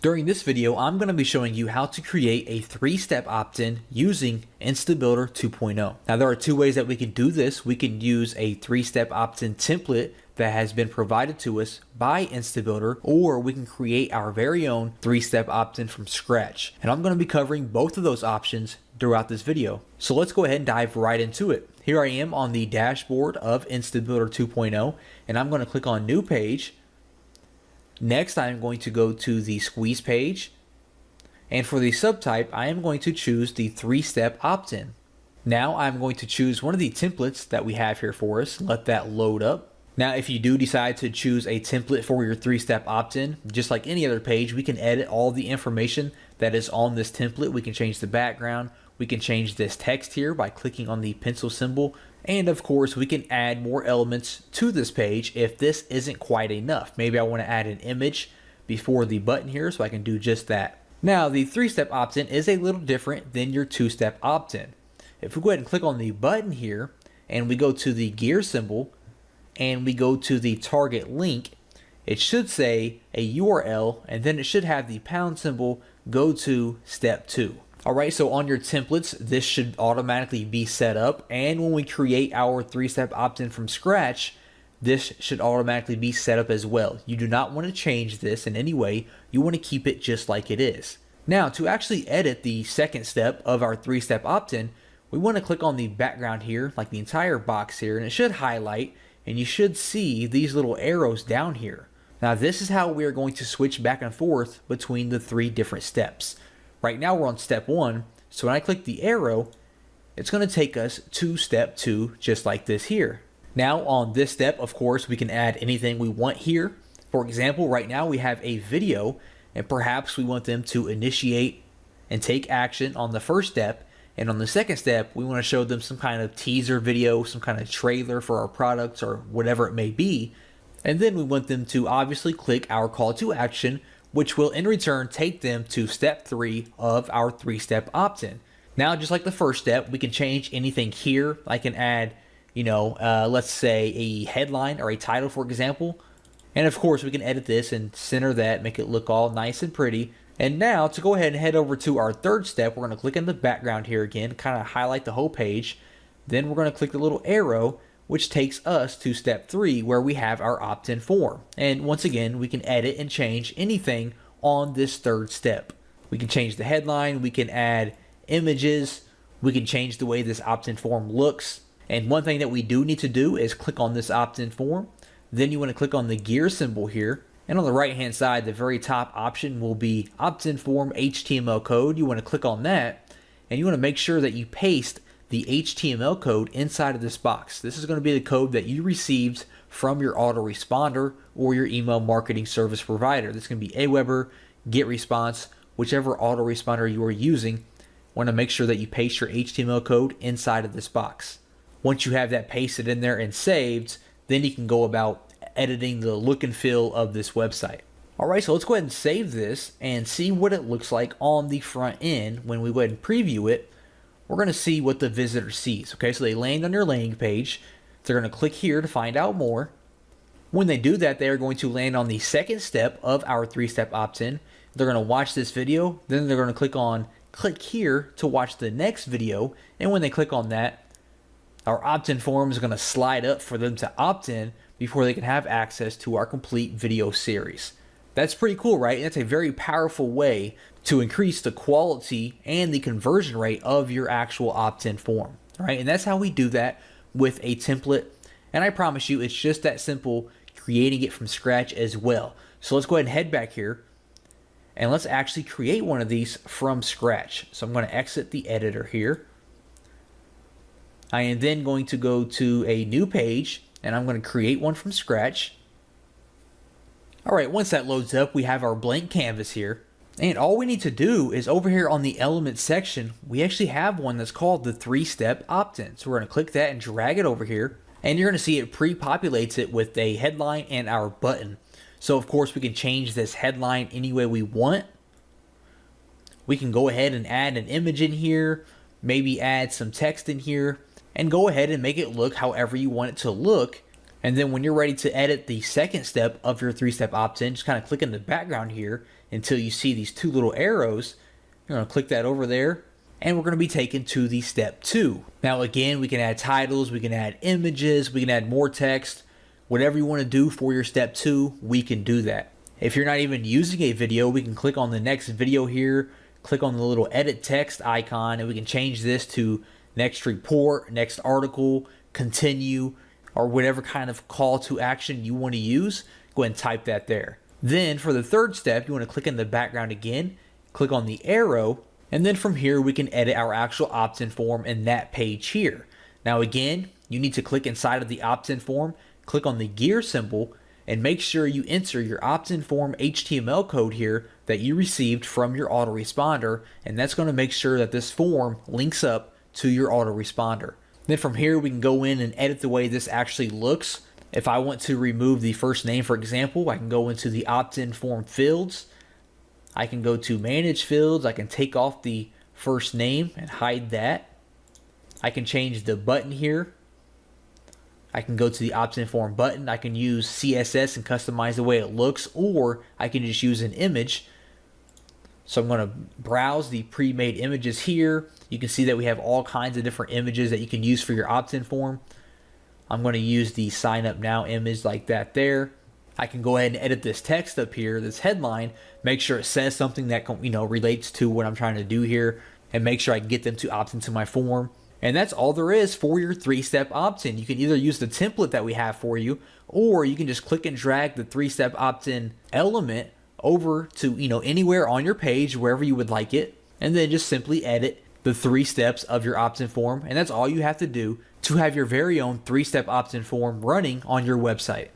During this video, I'm going to be showing you how to create a 3-step opt-in using Instabuilder 2.0. Now, there are two ways that we can do this. We can use a 3-step opt-in template that has been provided to us by Instabuilder, or we can create our very own 3-step opt-in from scratch. And I'm going to be covering both of those options throughout this video. So let's go ahead and dive right into it. Here I am on the dashboard of Instabuilder 2.0, and I'm going to click on New Page. Next, I'm going to go to the squeeze page, and for the subtype, I am going to choose the 3-step opt-in. Now I'm going to choose one of the templates that we have here for us, let that load up. Now, if you do decide to choose a template for your 3-step opt-in, just like any other page, we can edit all the information that is on this template. We can change the background, we can change this text here by clicking on the pencil symbol, and of course we can add more elements to this page if this isn't quite enough. Maybe I want to add an image before the button here, so I can do just that. Now, the 3-step opt-in is a little different than your 2-step opt-in. If we go ahead and click on the button here, and we go to the gear symbol, and we go to the target link, it should say a URL, and then it should have the pound symbol, go to step 2. Alright, so on your templates, this should automatically be set up, and when we create our 3-step opt-in from scratch, this should automatically be set up as well. You do not want to change this in any way. You want to keep it just like it is. Now, to actually edit the second step of our 3-step opt-in, we want to click on the background here, like the entire box here, and it should highlight, and you should see these little arrows down here. Now, this is how we are going to switch back and forth between the 3 different steps. Right now we're on step 1, so when I click the arrow, it's going to take us to step 2, just like this here. Now on this step, of course, we can add anything we want here. For example, right now we have a video, and perhaps we want them to initiate and take action on the first step, and on the second step, we want to show them some kind of teaser video, some kind of trailer for our products or whatever it may be. And then we want them to obviously click our call to action, which will in return take them to step 3 of our 3-step opt-in. Now, just like the first step, we can change anything here. I can add, let's say a headline or a title, for example. And of course, we can edit this and center that, make it look all nice and pretty. And now, to go ahead and head over to our third step, we're going to click in the background here again, kind of highlight the whole page. Then we're going to click the little arrow, which takes us to step 3, where we have our opt-in form. And once again, we can edit and change anything on this third step. We can change the headline, we can add images, we can change the way this opt-in form looks. And one thing that we do need to do is click on this opt-in form. Then you want to click on the gear symbol here. And on the right hand side, the very top option will be opt-in form HTML code. You want to click on that, and you want to make sure that you paste the HTML code inside of this box. This is going to be the code that you received from your autoresponder or your email marketing service provider. This can be Aweber, GetResponse, whichever autoresponder you are using. Want to make sure that you paste your HTML code inside of this box. Once you have that pasted in there and saved, then you can go about editing the look and feel of this website. Alright, so let's go ahead and save this and see what it looks like on the front end. When we go ahead and preview it, we're going to see what the visitor sees. Okay, so they land on your landing page. They're going to click here to find out more. When they do that, they are going to land on the second step of our 3-step opt-in. They're going to watch this video. Then they're going to click here to watch the next video. And when they click on that, our opt-in form is going to slide up for them to opt in before they can have access to our complete video series. That's pretty cool, right? That's a very powerful way to increase the quality and the conversion rate of your actual opt-in form, right? And that's how we do that with a template. And I promise you, it's just that simple, creating it from scratch as well. So let's go ahead and head back here, and let's actually create one of these from scratch. So I'm going to exit the editor here. I am then going to go to a new page, and I'm going to create one from scratch. Alright, once that loads up, we have our blank canvas here. And all we need to do is over here on the elements section, we actually have one that's called the 3-step opt-in. So we're going to click that and drag it over here. And you're going to see it pre-populates it with a headline and our button. So of course we can change this headline any way we want. We can go ahead and add an image in here, maybe add some text in here, and go ahead and make it look however you want it to look. And then when you're ready to edit the second step of your 3-step opt-in, just kind of click in the background here until you see these two little arrows. You're going to click that over there, and we're going to be taken to the step 2. Now again, we can add titles, we can add images, we can add more text. Whatever you want to do for your step 2, we can do that. If you're not even using a video, we can click on the next video here, click on the little edit text icon, and we can change this to next report, next article, continue, or whatever kind of call to action you want to use. Go ahead and type that there. Then for the third step, you want to click in the background again, click on the arrow, and then from here we can edit our actual opt-in form in that page here. Now again, you need to click inside of the opt-in form, click on the gear symbol, and make sure you enter your opt-in form HTML code here that you received from your autoresponder, and that's going to make sure that this form links up to your autoresponder. Then from here we can go in and edit the way this actually looks. If I want to remove the first name, for example, I can go into the opt-in form fields. I can go to manage fields. I can take off the first name and hide that. I can change the button here. I can go to the opt-in form button. I can use CSS and customize the way it looks, or I can just use an image. So I'm going to browse the pre-made images here. You can see that we have all kinds of different images that you can use for your opt-in form. I'm going to use the sign up now image like that there. I can go ahead and edit this text up here, this headline, make sure it says something that relates to what I'm trying to do here, and make sure I can get them to opt into my form. And that's all there is for your 3-step opt-in. You can either use the template that we have for you, or you can just click and drag the 3-step opt-in element over to anywhere on your page, wherever you would like it, and then just simply edit the 3 steps of your opt-in form. And that's all you have to do to have your very own 3-step opt-in form running on your website.